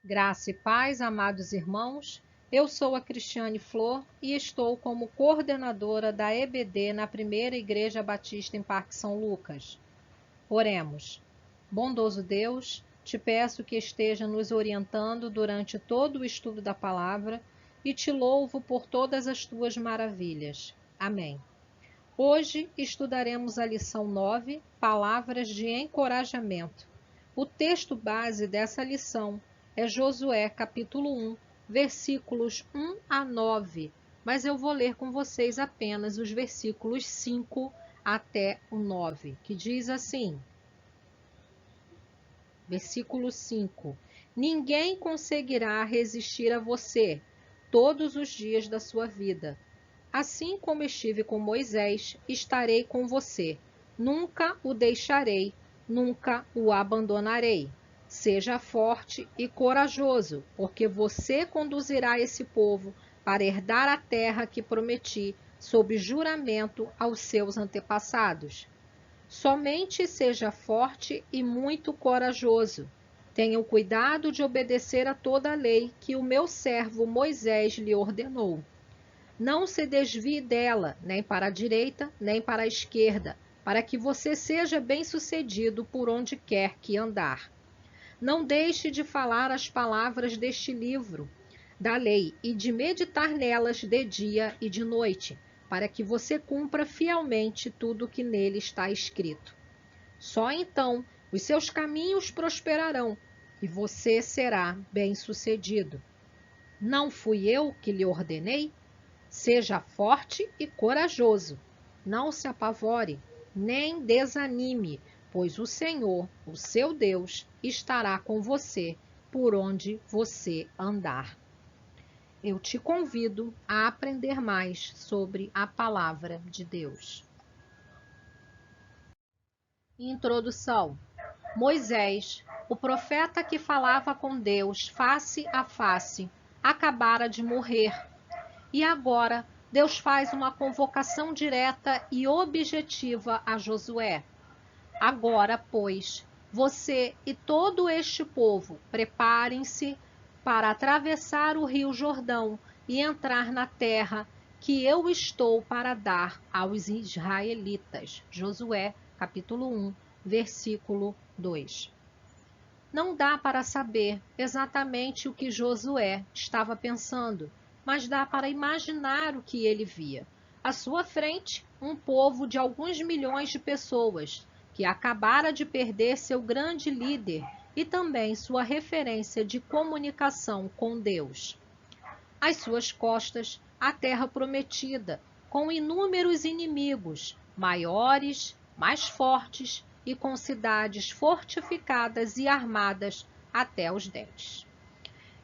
Graça e paz, amados irmãos. Eu sou a Cristiane Flor e estou como coordenadora da EBD na Primeira Igreja Batista em Parque São Lucas. Oremos. Bondoso Deus, te peço que esteja nos orientando durante todo o estudo da palavra e te louvo por todas as tuas maravilhas. Amém. Hoje estudaremos a lição 9, Palavras de Encorajamento. O texto base dessa lição é Josué, capítulo 1, versículos 1 a 9, mas eu vou ler com vocês apenas os versículos 5 até o 9, que diz assim: Versículo 5: Ninguém conseguirá resistir a você todos os dias da sua vida. Assim como estive com Moisés, estarei com você. Nunca o deixarei, nunca o abandonarei. Seja forte e corajoso, porque você conduzirá esse povo para herdar a terra que prometi, sob juramento aos seus antepassados. Somente seja forte e muito corajoso. Tenha o cuidado de obedecer a toda a lei que o meu servo Moisés lhe ordenou. Não se desvie dela, nem para a direita, nem para a esquerda, para que você seja bem-sucedido por onde quer que andar. Não deixe de falar as palavras deste livro da lei e de meditar nelas de dia e de noite, para que você cumpra fielmente tudo o que nele está escrito. Só então os seus caminhos prosperarão e você será bem-sucedido. Não fui eu que lhe ordenei? Seja forte e corajoso. Não se apavore, nem desanime, pois o Senhor, o seu Deus, estará com você por onde você andar. Eu te convido a aprender mais sobre a palavra de Deus. Introdução. Moisés, o profeta que falava com Deus face a face, acabara de morrer. E agora, Deus faz uma convocação direta e objetiva a Josué. Agora, pois, você e todo este povo preparem-se para atravessar o rio Jordão e entrar na terra que eu estou para dar aos israelitas. Josué, capítulo 1, versículo 2. Não dá para saber exatamente o que Josué estava pensando, mas dá para imaginar o que ele via. À sua frente, um povo de alguns milhões de pessoas, que acabara de perder seu grande líder e também sua referência de comunicação com Deus. Às suas costas, a terra prometida, com inúmeros inimigos, maiores, mais fortes e com cidades fortificadas e armadas até os dentes.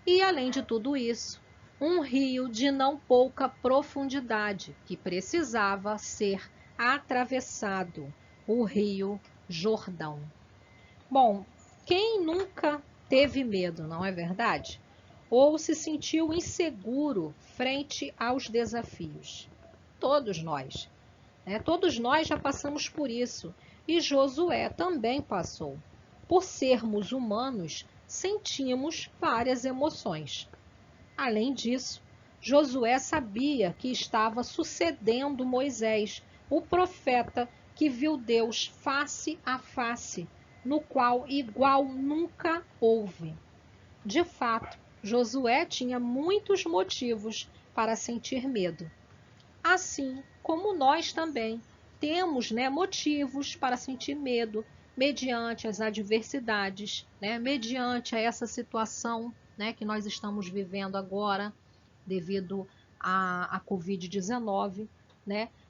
E, além de tudo isso, um rio de não pouca profundidade que precisava ser atravessado, o rio Jordão. Bom, quem nunca teve medo, não é verdade? Ou se sentiu inseguro frente aos desafios? Todos nós, né? Todos nós já passamos por isso. E Josué também passou. Por sermos humanos, sentimos várias emoções. Além disso, Josué sabia que estava sucedendo Moisés, o profeta que viu Deus face a face, no qual igual nunca houve. De fato, Josué tinha muitos motivos para sentir medo. Assim como nós também temos, motivos para sentir medo mediante as adversidades, mediante a essa situação, que nós estamos vivendo agora devido à Covid-19,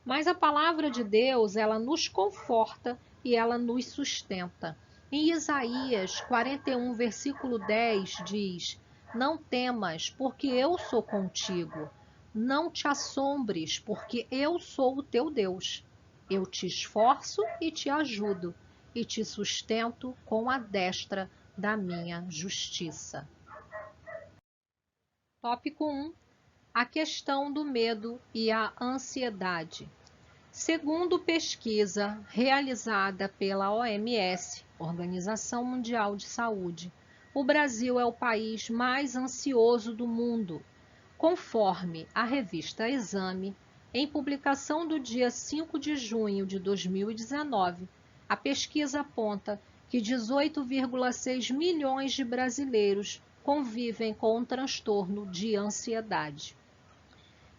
Mas a palavra de Deus, ela nos conforta e ela nos sustenta. Em Isaías 41, versículo 10 diz: Não temas, porque eu sou contigo. Não te assombres, porque eu sou o teu Deus. Eu te esforço e te ajudo, e te sustento com a destra da minha justiça. Tópico 1. A questão do medo e a ansiedade. Segundo pesquisa realizada pela OMS, Organização Mundial de Saúde, o Brasil é o país mais ansioso do mundo, conforme a revista Exame, em publicação do dia 5 de junho de 2019, a pesquisa aponta que 18,6 milhões de brasileiros convivem com um transtorno de ansiedade.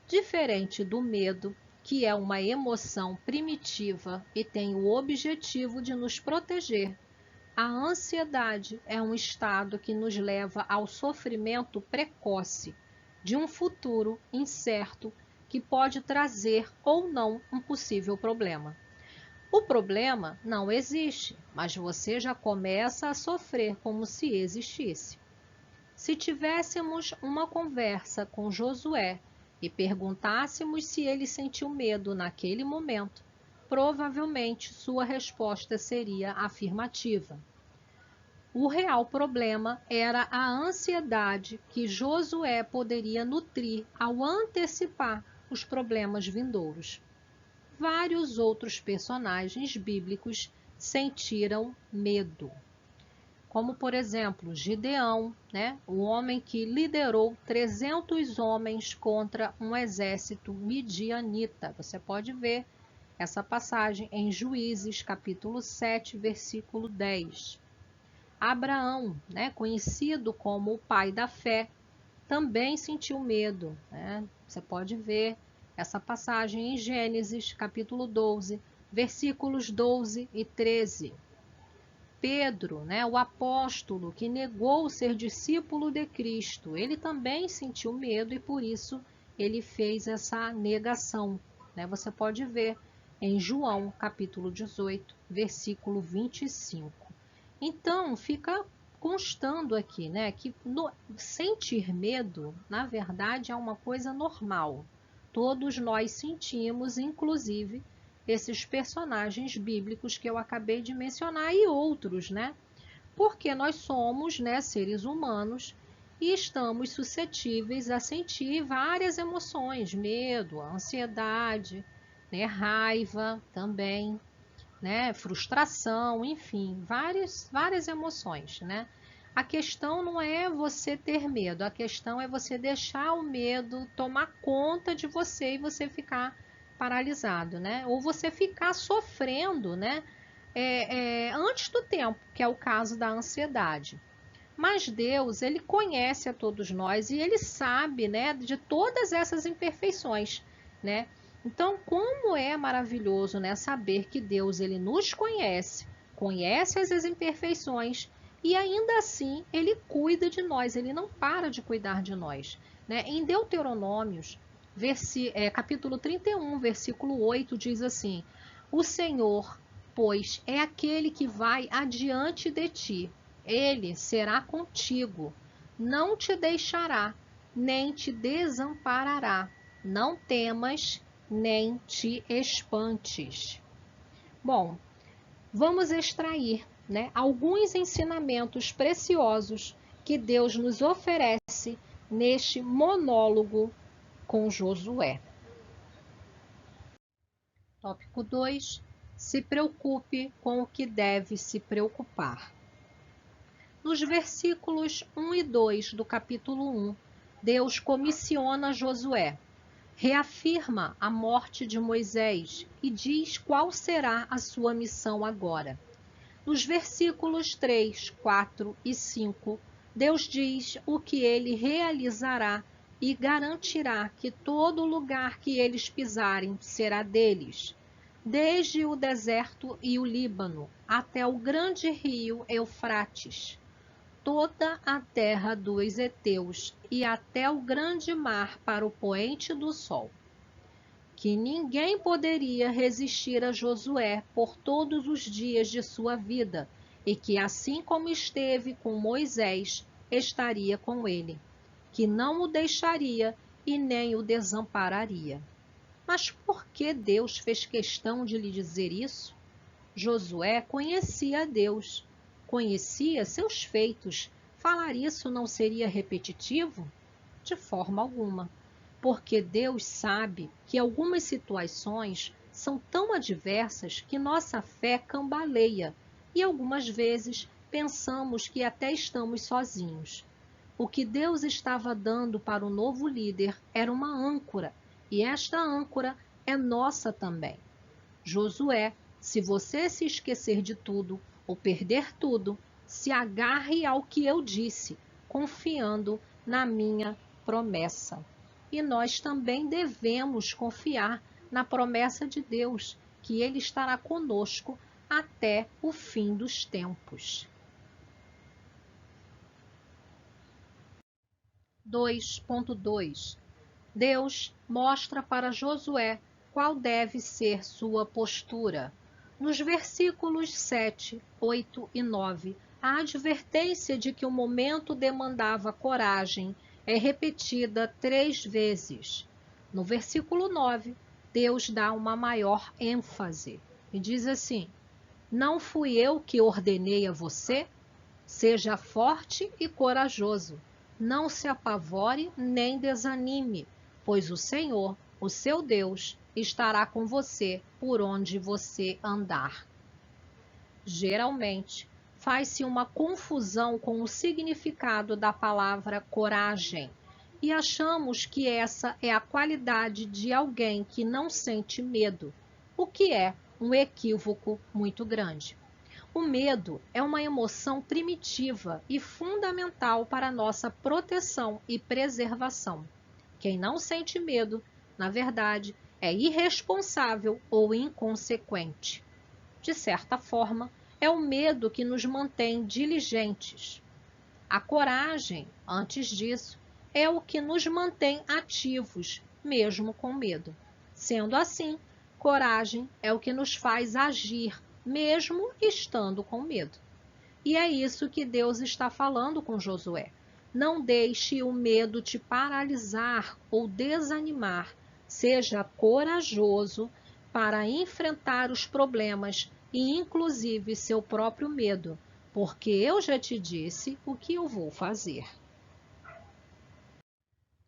Diferente do medo, que é uma emoção primitiva e tem o objetivo de nos proteger, a ansiedade é um estado que nos leva ao sofrimento precoce de um futuro incerto que pode trazer ou não um possível problema. O problema não existe, mas você já começa a sofrer como se existisse. Se tivéssemos uma conversa com Josué e perguntássemos se ele sentiu medo naquele momento, provavelmente sua resposta seria afirmativa. O real problema era a ansiedade que Josué poderia nutrir ao antecipar os problemas vindouros. Vários outros personagens bíblicos sentiram medo, como por exemplo Gideão, o homem que liderou 300 homens contra um exército midianita. Você pode ver essa passagem em Juízes, capítulo 7, versículo 10. Abraão, conhecido como o pai da fé, também sentiu medo. Você pode ver essa passagem em Gênesis, capítulo 12, versículos 12 e 13. Pedro, o apóstolo que negou ser discípulo de Cristo, ele também sentiu medo e por isso ele fez essa negação. Você pode ver em João, capítulo 18, versículo 25. Então, fica constando aqui, que sentir medo, na verdade, é uma coisa normal. Todos nós sentimos, inclusive, esses personagens bíblicos que eu acabei de mencionar e outros, Porque nós somos, seres humanos e estamos suscetíveis a sentir várias emoções, medo, ansiedade, raiva também, frustração, enfim, várias emoções, A questão não é você ter medo, a questão é você deixar o medo tomar conta de você e você ficar paralisado, Ou você ficar sofrendo, antes do tempo, que é o caso da ansiedade. Mas Deus, ele conhece a todos nós e ele sabe, de todas essas imperfeições, Então, como é maravilhoso, saber que Deus, ele nos conhece, conhece as imperfeições e ainda assim ele cuida de nós, ele não para de cuidar de nós, Em Deuteronômios, capítulo 31, versículo 8, diz assim: o Senhor, pois, é aquele que vai adiante de ti, ele será contigo, não te deixará, nem te desamparará, não temas, nem te espantes. Bom, vamos extrair, alguns ensinamentos preciosos que Deus nos oferece neste monólogo com Josué. Tópico 2. Se preocupe com o que deve se preocupar. Nos versículos 1 e 2 do capítulo 1, Deus comissiona Josué, reafirma a morte de Moisés e diz qual será a sua missão agora. Nos versículos 3, 4 e 5, Deus diz o que ele realizará e garantirá que todo lugar que eles pisarem será deles, desde o deserto e o Líbano até o grande rio Eufrates, toda a terra dos heteus e até o grande mar para o poente do sol. Que ninguém poderia resistir a Josué por todos os dias de sua vida, e que assim como esteve com Moisés, estaria com ele, que não o deixaria e nem o desampararia. Mas por que Deus fez questão de lhe dizer isso? Josué conhecia a Deus, conhecia seus feitos. Falar isso não seria repetitivo? De forma alguma, porque Deus sabe que algumas situações são tão adversas que nossa fé cambaleia e algumas vezes pensamos que até estamos sozinhos. O que Deus estava dando para o novo líder era uma âncora, e esta âncora é nossa também. Josué, se você se esquecer de tudo ou perder tudo, se agarre ao que eu disse, confiando na minha promessa. E nós também devemos confiar na promessa de Deus, que Ele estará conosco até o fim dos tempos. 2.2 Deus mostra para Josué qual deve ser sua postura. Nos versículos 7, 8 e 9, a advertência de que o momento demandava coragem é repetida 3 vezes. No versículo 9, Deus dá uma maior ênfase e diz assim: Não fui eu que ordenei a você? Seja forte e corajoso. Não se apavore nem desanime, pois o Senhor, o seu Deus, estará com você por onde você andar. Geralmente, faz-se uma confusão com o significado da palavra coragem e achamos que essa é a qualidade de alguém que não sente medo, o que é um equívoco muito grande. O medo é uma emoção primitiva e fundamental para nossa proteção e preservação. Quem não sente medo, na verdade, é irresponsável ou inconsequente. De certa forma, é o medo que nos mantém diligentes. A coragem, antes disso, é o que nos mantém ativos, mesmo com medo. Sendo assim, coragem é o que nos faz agir, mesmo estando com medo. E é isso que Deus está falando com Josué. Não deixe o medo te paralisar ou desanimar. Seja corajoso para enfrentar os problemas e inclusive seu próprio medo, porque eu já te disse o que eu vou fazer.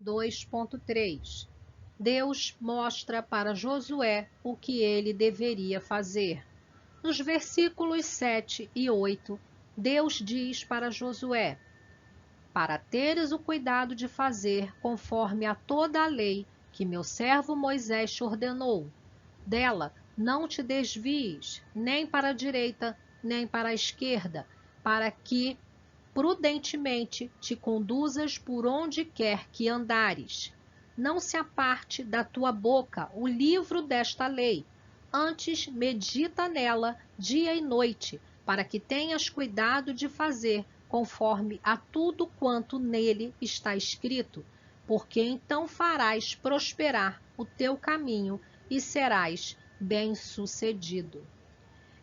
2.3 Deus mostra para Josué o que ele deveria fazer. Nos versículos 7 e 8, Deus diz para Josué: Para teres o cuidado de fazer conforme a toda a lei que meu servo Moisés te ordenou, dela não te desvies, nem para a direita, nem para a esquerda, para que prudentemente te conduzas por onde quer que andares. Não se aparte da tua boca o livro desta lei, antes medita nela dia e noite, para que tenhas cuidado de fazer conforme a tudo quanto nele está escrito, porque então farás prosperar o teu caminho e serás bem-sucedido.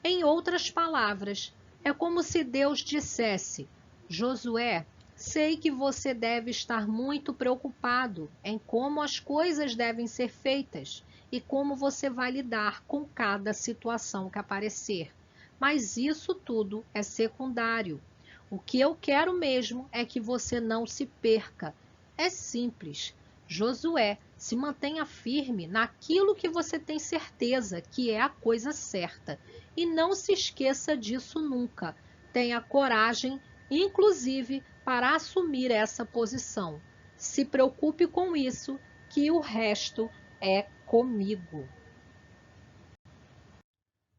Em outras palavras, é como se Deus dissesse: Josué, sei que você deve estar muito preocupado em como as coisas devem ser feitas e como você vai lidar com cada situação que aparecer. Mas isso tudo é secundário. O que eu quero mesmo é que você não se perca. É simples. Josué, se mantenha firme naquilo que você tem certeza que é a coisa certa. E não se esqueça disso nunca. Tenha coragem, inclusive, para assumir essa posição. Se preocupe com isso, que o resto é comigo.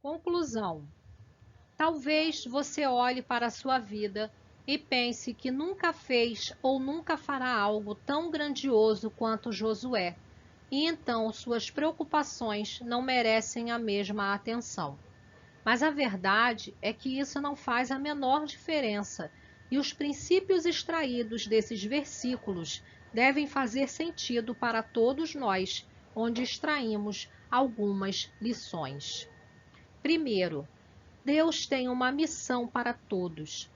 Conclusão. Talvez você olhe para a sua vida e pense que nunca fez ou nunca fará algo tão grandioso quanto Josué, e então suas preocupações não merecem a mesma atenção. Mas a verdade é que isso não faz a menor diferença, e os princípios extraídos desses versículos devem fazer sentido para todos nós, onde extraímos algumas lições. Primeiro, Deus tem uma missão para todos.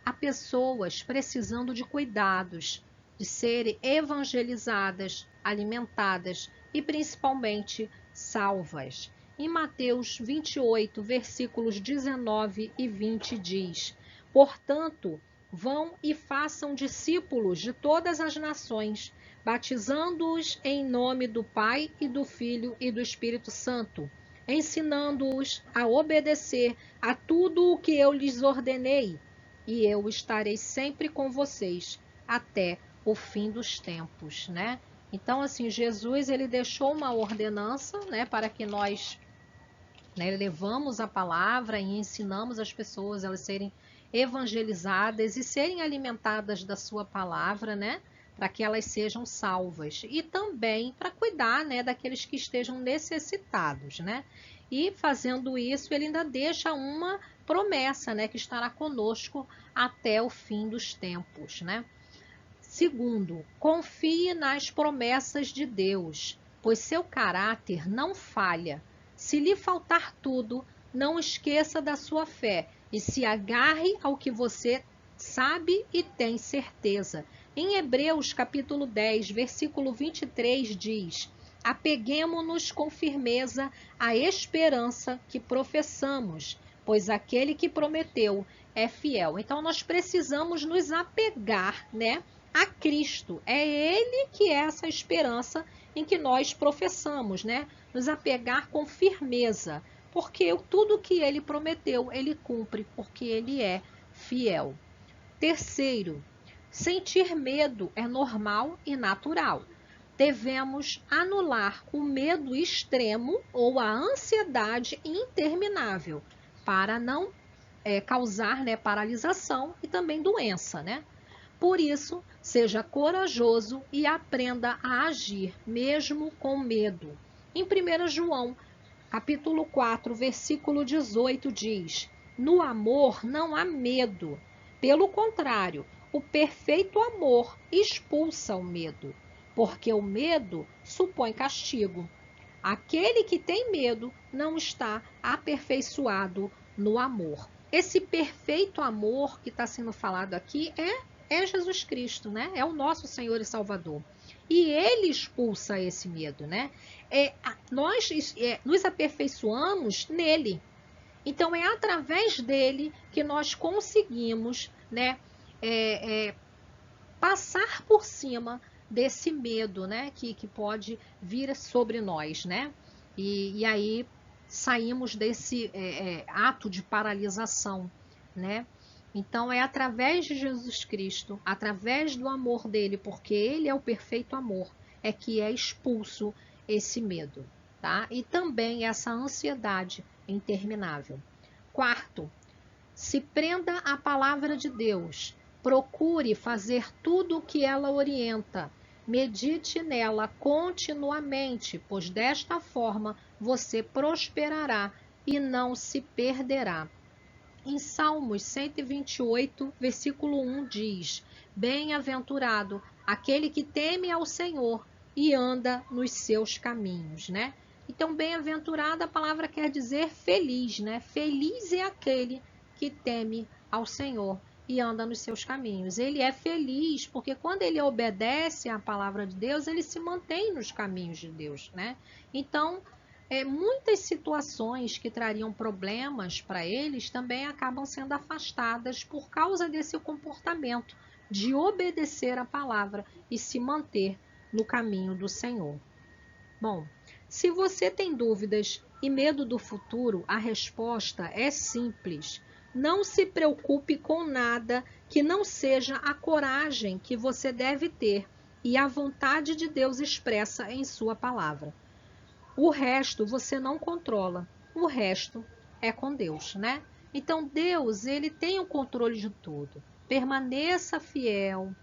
Há pessoas precisando de cuidados, de serem evangelizadas, alimentadas e principalmente salvas. Em Mateus 28, versículos 19 e 20 diz: Portanto, vão e façam discípulos de todas as nações, batizando-os em nome do Pai e do Filho e do Espírito Santo, ensinando-os a obedecer a tudo o que eu lhes ordenei. e eu estarei sempre com vocês até o fim dos tempos, né? Então, assim, Jesus, ele deixou uma ordenança, né, para que nós, né, levamos a palavra e ensinamos as pessoas a elas serem evangelizadas e serem alimentadas da sua palavra, né, para que elas sejam salvas, e também para cuidar, né, daqueles que estejam necessitados, né? E fazendo isso, ele ainda deixa uma promessa, né, que estará conosco até o fim dos tempos, né? Segundo, confie nas promessas de Deus, pois seu caráter não falha. Se lhe faltar tudo, não esqueça da sua fé e se agarre ao que você sabe e tem certeza. Em Hebreus capítulo 10, versículo 23 diz: apeguemo-nos com firmeza à esperança que professamos, pois aquele que prometeu é fiel. Então nós precisamos nos apegar, né, a Cristo. É Ele que é essa esperança em que nós professamos, né? Nos apegar com firmeza, porque tudo que Ele prometeu, Ele cumpre, porque Ele é fiel. Terceiro, sentir medo é normal e natural. Devemos anular o medo extremo ou a ansiedade interminável para não causar, né, paralisação e também doença, né? Por isso, seja corajoso e aprenda a agir, mesmo com medo. Em 1 João, capítulo 4, versículo 18, diz: no amor não há medo. Pelo contrário, o perfeito amor expulsa o medo, porque o medo supõe castigo. Aquele que tem medo não está aperfeiçoado no amor. Esse perfeito amor que está sendo falado aqui é Jesus Cristo, né? É o nosso Senhor e Salvador. E Ele expulsa esse medo, né? Nós nos aperfeiçoamos nele. Então, é através dele que nós conseguimos, né, passar por cima desse medo, né, que pode vir sobre nós, né? E aí saímos desse ato de paralisação, né? Então é através de Jesus Cristo, através do amor dele, porque ele é o perfeito amor, é que é expulso esse medo, tá? E também essa ansiedade interminável. Quarto, se prenda à palavra de Deus. Procure fazer tudo o que ela orienta. Medite nela continuamente, pois desta forma você prosperará e não se perderá. Em Salmos 128, versículo 1 diz: bem-aventurado aquele que teme ao Senhor e anda nos seus caminhos, né? Então, bem-aventurado, a palavra quer dizer feliz, né? Feliz é aquele que teme ao Senhor e anda nos seus caminhos. Ele é feliz porque quando ele obedece à palavra de Deus, ele se mantém nos caminhos de Deus, né? Então, muitas situações que trariam problemas para eles também acabam sendo afastadas por causa desse comportamento de obedecer à palavra e se manter no caminho do Senhor. Bom, se você tem dúvidas e medo do futuro, a resposta é simples. Não se preocupe com nada que não seja a coragem que você deve ter e a vontade de Deus expressa em sua palavra. O resto você não controla. O resto é com Deus, né? Então Deus, ele tem o controle de tudo. Permaneça fiel,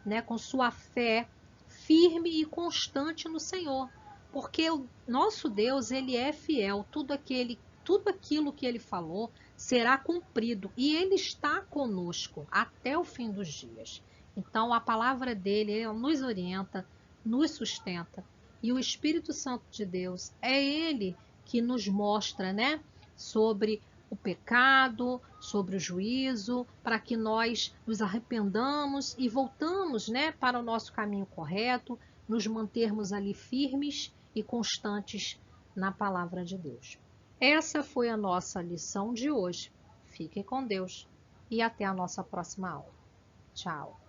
né, com sua fé firme e constante no Senhor, porque o nosso Deus, ele é fiel. Tudo aquilo que ele falou será cumprido e ele está conosco até o fim dos dias. Então a palavra dele, ele nos orienta, nos sustenta. E o Espírito Santo de Deus é ele que nos mostra, né, sobre o pecado, sobre o juízo, para que nós nos arrependamos e voltamos, né, para o nosso caminho correto, nos mantermos ali firmes e constantes na palavra de Deus. Essa foi a nossa lição de hoje. Fique com Deus e até a nossa próxima aula. Tchau!